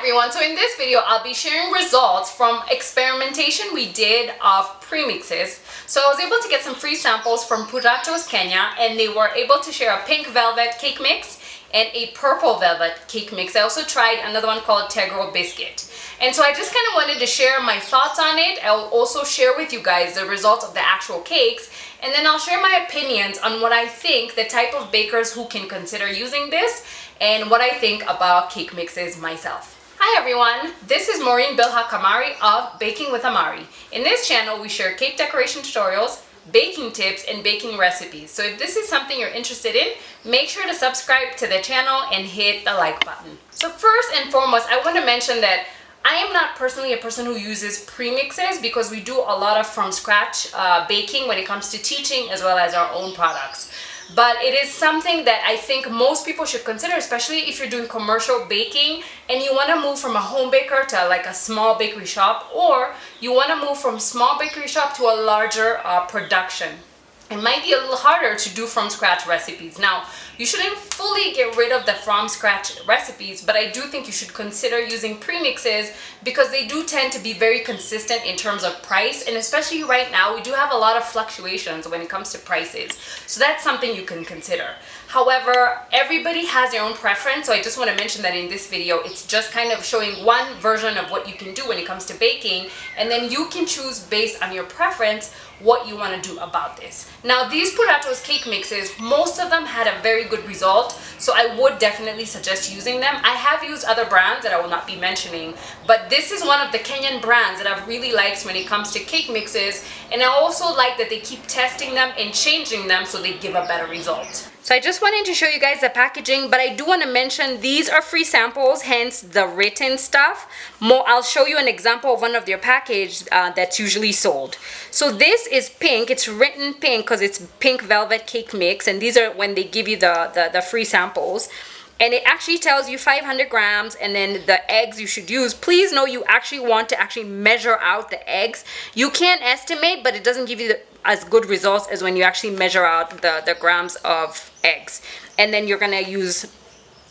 everyone, so in this video I'll be sharing results from experimentation we did of premixes. So I was able to get some free samples from Puratos, Kenya, and they were able to share a pink velvet cake mix and a purple velvet cake mix. I also tried another one called Tegro biscuit. And so I just kind of wanted to share my thoughts on it. I'll also share with you guys the results of the actual cakes, and then I'll share my opinions on what I think the type of bakers who can consider using this and what I think about cake mixes myself. Hi everyone, this is Maureen Bilhak Amari of Baking with Amari. In this channel we share cake decoration tutorials, baking tips, and baking recipes. So if this is something you're interested in, make sure to subscribe to the channel and hit the like button. So first and foremost, I want to mention that I am not personally a person who uses premixes because we do a lot of from scratch baking when it comes to teaching as well as our own products. But it is something that I think most people should consider, especially if you're doing commercial baking and you want to move from a home baker to like a small bakery shop, or you want to move from small bakery shop to a larger production. It might be a little harder to do from scratch recipes. Now, you shouldn't fully get rid of the from scratch recipes, but I do think you should consider using premixes because they do tend to be very consistent in terms of price, and especially right now we do have a lot of fluctuations when it comes to prices. So that's something you can consider. However, everybody has their own preference, so I just want to mention that in this video it's just kind of showing one version of what you can do when it comes to baking, and then you can choose based on your preference what you want to do about this. Now, these Puratos cake mixes, most of them had a very good result, so I would definitely suggest using them. I have used other brands that I will not be mentioning, but this is one of the Kenyan brands that I've really liked when it comes to cake mixes, and I also like that they keep testing them and changing them so they give a better result. So I just wanted to show you guys the packaging, but I do want to mention these are free samples, hence the written stuff. I'll show you an example of one of their package that's usually sold. So this is pink. It's written pink because it's pink velvet cake mix, and these are when they give you the free samples. And it actually tells you 500 grams, and then the eggs you should use. Please know you actually want to actually measure out the eggs. You can estimate, but it doesn't give you as good results as when you actually measure out the grams of eggs. And then you're gonna use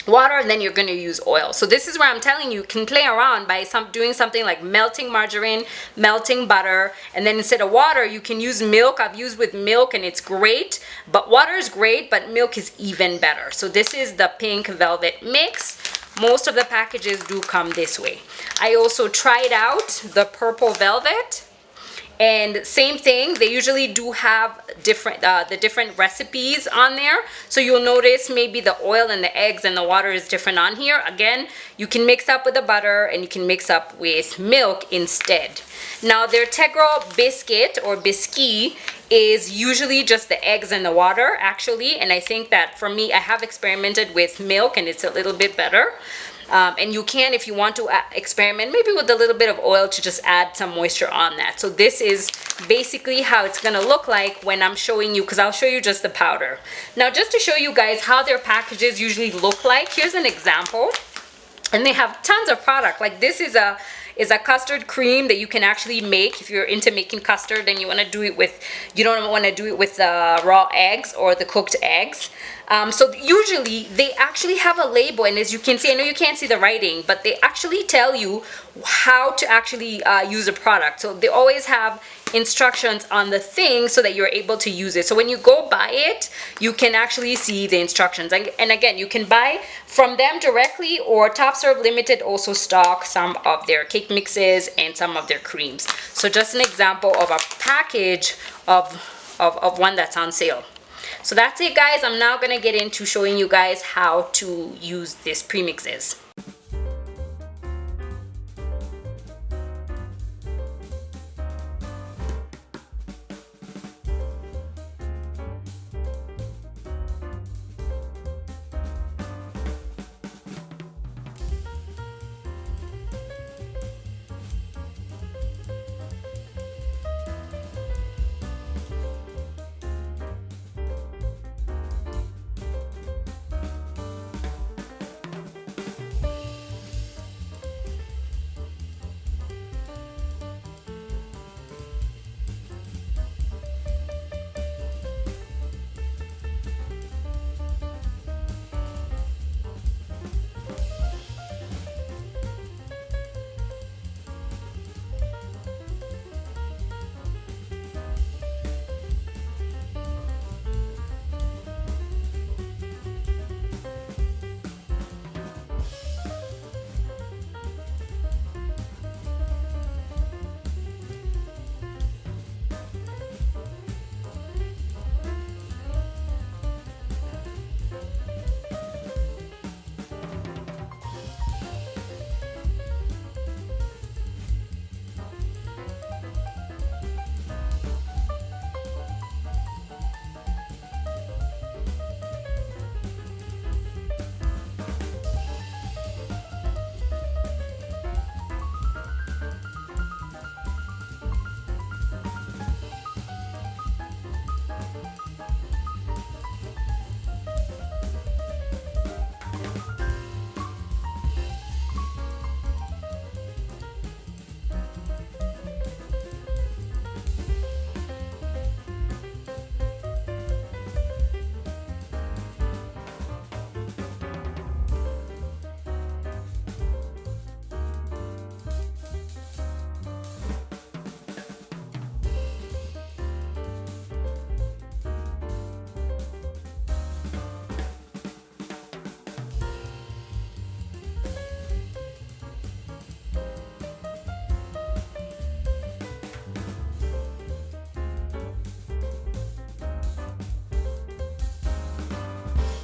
water, and then you're going to use oil. So this is where I'm telling you can play around by doing something like melting margarine, melting butter, and then instead of water you can use milk. I've used with milk and it's great, but water is great, but milk is even better. So this is the pink velvet mix. Most of the packages do come this way. I also tried out the purple velvet, and same thing, they usually do have different the different recipes on there. So you'll notice maybe the oil and the eggs and the water is different on here. Again, you can mix up with the butter and you can mix up with milk instead. Now their Tegro biscuit or biscuit is usually just the eggs and the water actually, and I think that for me, I have experimented with milk and it's a little bit better. And you can, if you want to experiment maybe with a little bit of oil to just add some moisture on that. So this is basically how it's gonna look like when I'm showing you, because I'll show you just the powder. Now just to show you guys how their packages usually look like, here's an example. And they have tons of product. Like this is a custard cream that you can actually make if you're into making custard and you want to do it with, you don't want to do it with the raw eggs or the cooked eggs. So usually they actually have a label, and as you can see, I know you can't see the writing, but they actually tell you how to actually use the product. So they always have instructions on the thing so that you're able to use it. So when you go buy it, you can actually see the instructions. And again, you can buy from them directly, or Top Serve Limited also stock some of their cake mixes and some of their creams. So just an example of a package of one that's on sale. So that's it guys. I'm now gonna get into showing you guys how to use these premixes.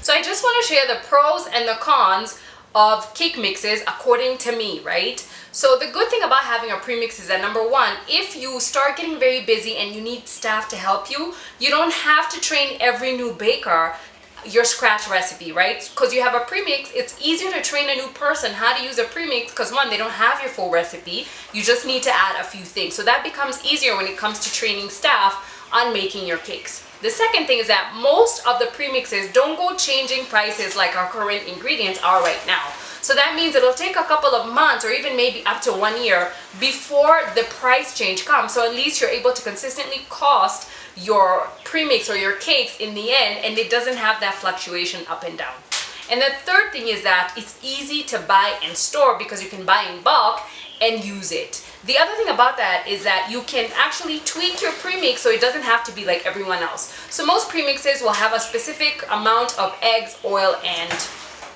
So I just want to share the pros and the cons of cake mixes according to me, right? So the good thing about having a premix is that number one, if you start getting very busy and you need staff to help you, you don't have to train every new baker your scratch recipe, right? Because you have a premix, it's easier to train a new person how to use a premix because one, they don't have your full recipe. You just need to add a few things. So that becomes easier when it comes to training staff on making your cakes. The second thing is that most of the premixes don't go changing prices like our current ingredients are right now. So that means it'll take a couple of months or even maybe up to 1 year before the price change comes. So at least you're able to consistently cost your premix or your cakes in the end, and it doesn't have that fluctuation up and down. And the third thing is that it's easy to buy and store because you can buy in bulk and use it. The other thing about that is that you can actually tweak your premix so it doesn't have to be like everyone else. So most premixes will have a specific amount of eggs, oil, and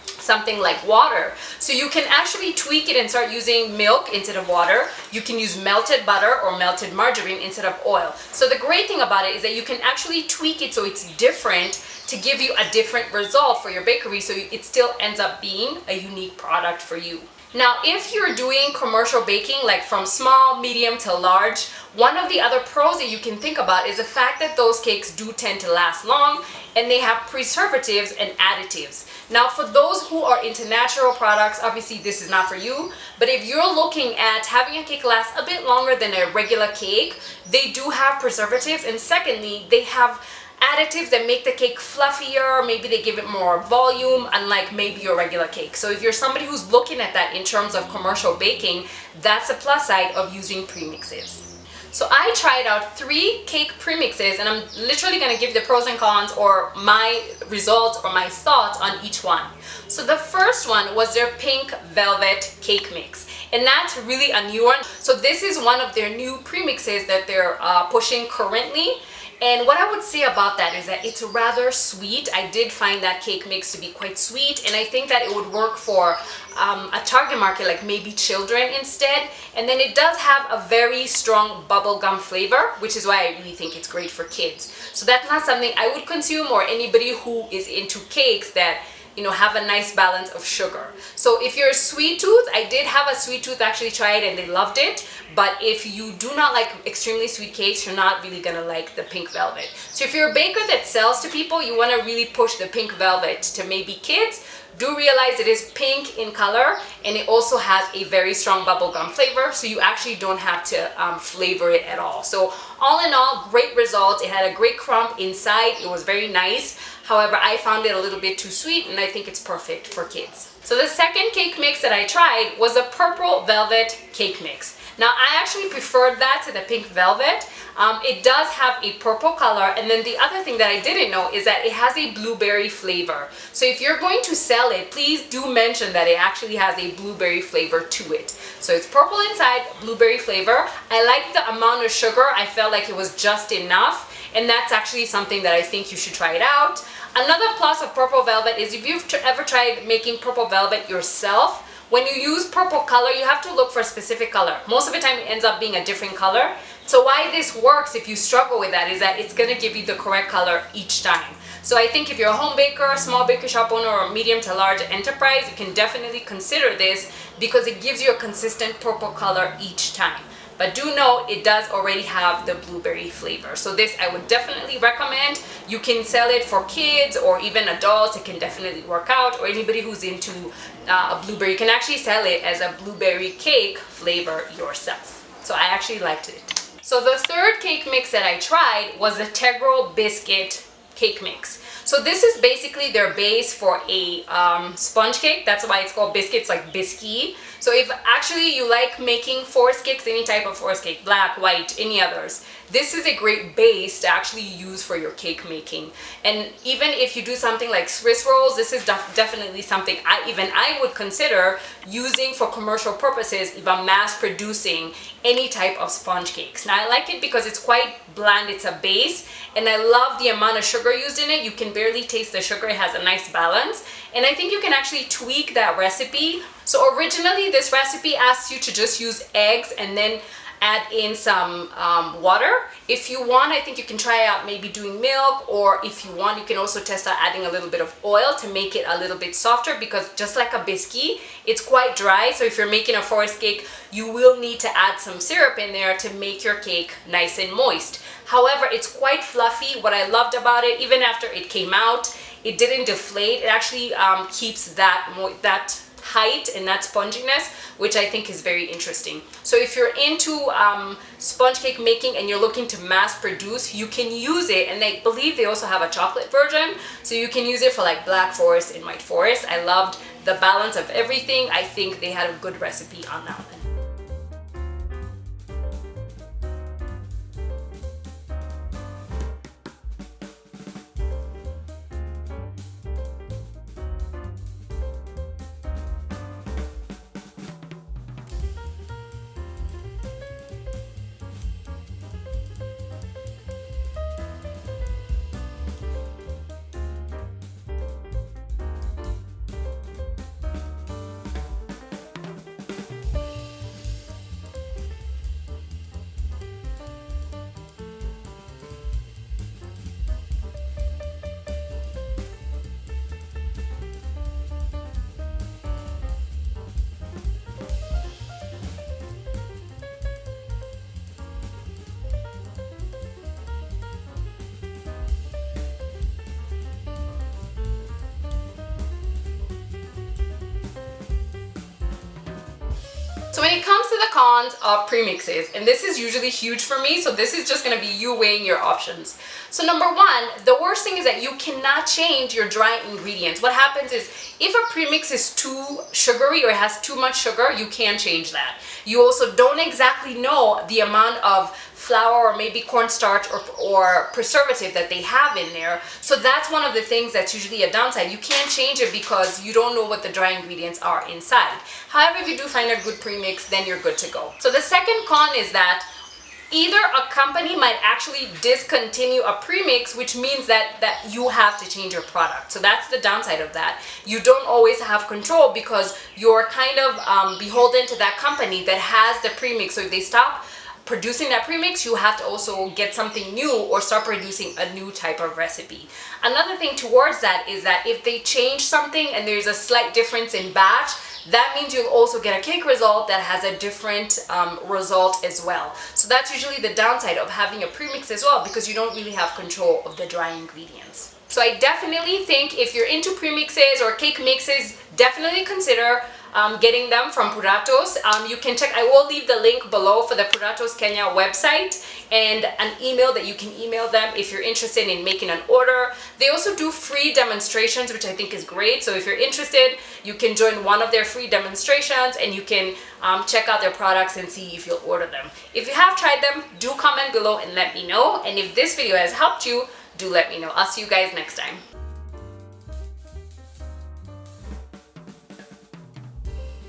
something like water. So you can actually tweak it and start using milk instead of water. You can use melted butter or melted margarine instead of oil. So the great thing about it is that you can actually tweak it so it's different to give you a different result for your bakery, so it still ends up being a unique product for you. Now, if you're doing commercial baking, like from small, medium to large, one of the other pros that you can think about is the fact that those cakes do tend to last long and they have preservatives and additives. Now, for those who are into natural products, obviously this is not for you, but if you're looking at having a cake last a bit longer than a regular cake, they do have preservatives, and secondly, they have additives that make the cake fluffier. Maybe they give it more volume, unlike maybe your regular cake. So if you're somebody who's looking at that in terms of commercial baking, that's a plus side of using premixes. So I tried out 3 cake premixes, and I'm literally going to give the pros and cons or my results or my thoughts on each one. So the first one was their pink velvet cake mix, and that's really a new one. So this is one of their new premixes that they're pushing currently. And what I would say about that is that it's rather sweet. I did find that cake mix to be quite sweet, and I think that it would work for a target market, like maybe children instead. And then it does have a very strong bubblegum flavor, which is why I really think it's great for kids. So that's not something I would consume, or anybody who is into cakes that, you know, have a nice balance of sugar. So if you're a sweet tooth, I did have a sweet tooth actually try it and they loved it. But if you do not like extremely sweet cakes, you're not really gonna like the pink velvet. So if you're a baker that sells to people, you wanna really push the pink velvet to maybe kids. Do realize it is pink in color, and it also has a very strong bubblegum flavor, so you actually don't have to flavor it at all. So all in all, great results. It had a great crumb inside. It was very nice. However, I found it a little bit too sweet, and I think it's perfect for kids. So the second cake mix that I tried was the purple velvet cake mix. Now, I actually preferred that to the pink velvet. It does have a purple color, and then the other thing that I didn't know is that it has a blueberry flavor. So if you're going to sell it, please do mention that it actually has a blueberry flavor to it. So it's purple inside, blueberry flavor. I like the amount of sugar. I felt like it was just enough, and that's actually something that I think you should try it out. Another plus of purple velvet is if you've ever tried making purple velvet yourself, when you use purple color, you have to look for a specific color. Most of the time it ends up being a different color. So why this works, if you struggle with that, is that it's gonna give you the correct color each time. So I think if you're a home baker, small bakery shop owner, or medium to large enterprise, you can definitely consider this because it gives you a consistent purple color each time. But do note, it does already have the blueberry flavor. So this I would definitely recommend. You can sell it for kids or even adults. It can definitely work out. Or anybody who's into a blueberry, you can actually sell it as a blueberry cake flavor yourself. So I actually liked it. So the third cake mix that I tried was the Tegro biscuit cake mix. So this is basically their base for a sponge cake. That's why it's called biscuits, like biscuit. So if actually you like making forest cakes, any type of forest cake, black, white, any others, this is a great base to actually use for your cake making. And even if you do something like Swiss rolls, this is definitely something I would consider using for commercial purposes if I'm mass producing any type of sponge cakes. Now I like it because it's quite bland, it's a base, and I love the amount of sugar used in it. You can barely taste the sugar, it has a nice balance. And I think you can actually tweak that recipe. So originally this recipe asks you to just use eggs and then add in some water. If you want, I think you can try out maybe doing milk, or if you want, you can also test out adding a little bit of oil to make it a little bit softer, because just like a biscuit, it's quite dry. So if you're making a forest cake, you will need to add some syrup in there to make your cake nice and moist. However, it's quite fluffy. What I loved about it, even after it came out, it didn't deflate. It actually keeps that height and that sponginess, which I think is very interesting. So if you're into sponge cake making and you're looking to mass produce, you can use it. And I believe they also have a chocolate version, so you can use it for like black forest and white forest. I loved the balance of everything. I think they had a good recipe on that one. So when it comes to the cons of premixes, and this is usually huge for me, so this is just going to be you weighing your options. So number one, the worst thing is that you cannot change your dry ingredients. What happens is, if a premix is too sugary or it has too much sugar, you can change that. You also don't exactly know the amount of flour or maybe cornstarch or preservative that they have in there. So that's one of the things that's usually a downside. You can't change it because you don't know what the dry ingredients are inside. However, if you do find a good premix, then you're good to go. So the second con is that either a company might actually discontinue a premix, which means that you have to change your product. So that's the downside of that. You don't always have control because you're kind of beholden to that company that has the premix. So if they stop producing that premix, you have to also get something new or start producing a new type of recipe. Another thing towards that is that if they change something and there's a slight difference in batch, that means you'll also get a cake result that has a different result as well. So that's usually the downside of having a premix as well, because you don't really have control of the dry ingredients. So I definitely think if you're into premixes or cake mixes, definitely consider getting them from Puratos. You can check, I will leave the link below for the Puratos Kenya website and an email that you can email them if you're interested in making an order. They also do free demonstrations, which I think is great. So if you're interested, you can join one of their free demonstrations and you can check out their products and see if you'll order them. If you have tried them, do comment below and let me know. And if this video has helped you, do let me know. I'll see you guys next time.